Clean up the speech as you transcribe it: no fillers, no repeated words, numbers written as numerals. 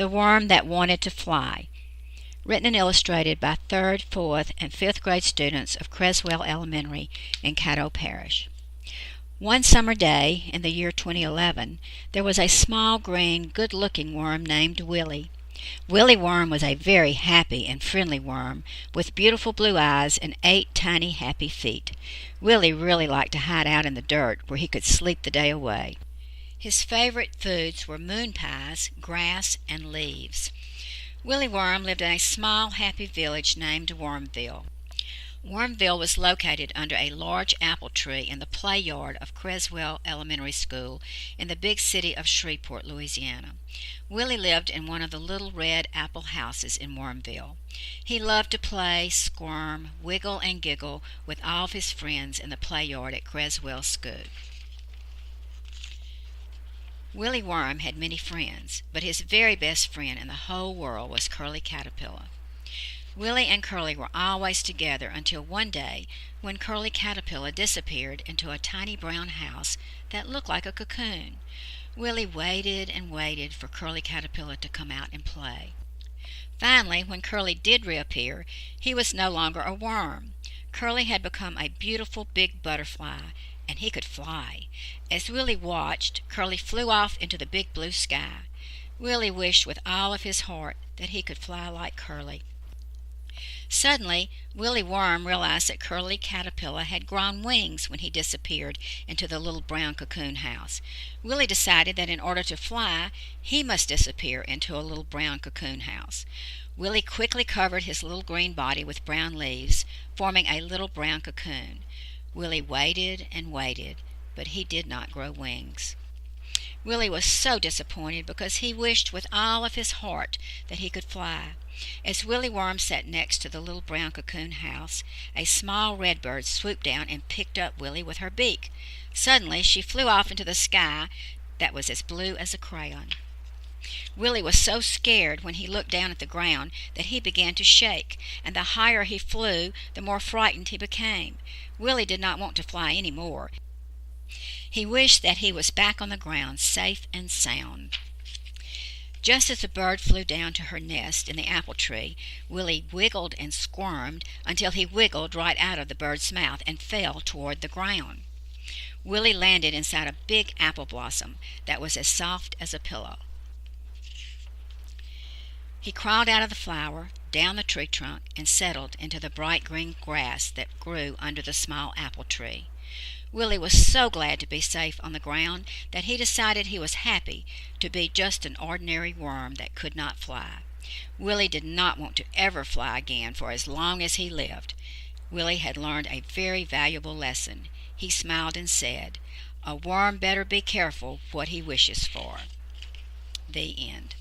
The Worm That Wanted to Fly, written and illustrated by 3rd, 4th, and 5th grade students of Creswell Elementary in Caddo Parish. One summer day in the year 2011, there was a small, green, good-looking worm named Willie. Willie Worm was a very happy and friendly worm with beautiful blue eyes and 8 tiny happy feet. Willie really liked to hide out in the dirt where he could sleep the day away. His favorite foods were moon pies, grass, and leaves. Willie Worm lived in a small, happy village named Wormville. Wormville was located under a large apple tree in the play yard of Creswell Elementary School in the big city of Shreveport, Louisiana. Willie lived in one of the little red apple houses in Wormville. He loved to play, squirm, wiggle, and giggle with all of his friends in the play yard at Creswell School. Willie Worm had many friends, but his very best friend in the whole world was Curly Caterpillar. Willie and Curly were always together until one day when Curly Caterpillar disappeared into a tiny brown house that looked like a cocoon. Willie waited and waited for Curly Caterpillar to come out and play. Finally, when Curly did reappear, he was no longer a worm. Curly had become a beautiful big butterfly, and he could fly. As Willie watched, Curly flew off into the big blue sky. Willie wished with all of his heart that he could fly like Curly. Suddenly, Willie Worm realized that Curly Caterpillar had grown wings when he disappeared into the little brown cocoon house. Willie decided that in order to fly, he must disappear into a little brown cocoon house. Willie quickly covered his little green body with brown leaves, forming a little brown cocoon. Willie waited and waited, but he did not grow wings. Willie was so disappointed because he wished with all of his heart that he could fly. As Willie Worm sat next to the little brown cocoon house, a small redbird swooped down and picked up Willie with her beak. Suddenly she flew off into the sky that was as blue as a crayon. Willie was so scared when he looked down at the ground that he began to shake, and the higher he flew, the more frightened he became. Willie did not want to fly any more. He wished that he was back on the ground, safe and sound. Just as the bird flew down to her nest in the apple tree, Willie wiggled and squirmed until he wiggled right out of the bird's mouth and fell toward the ground. Willie landed inside a big apple blossom that was as soft as a pillow. He crawled out of the flower, down the tree trunk, and settled into the bright green grass that grew under the small apple tree. Willie was so glad to be safe on the ground that he decided he was happy to be just an ordinary worm that could not fly. Willie did not want to ever fly again for as long as he lived. Willie had learned a very valuable lesson. He smiled and said, "A worm better be careful what he wishes for." The end.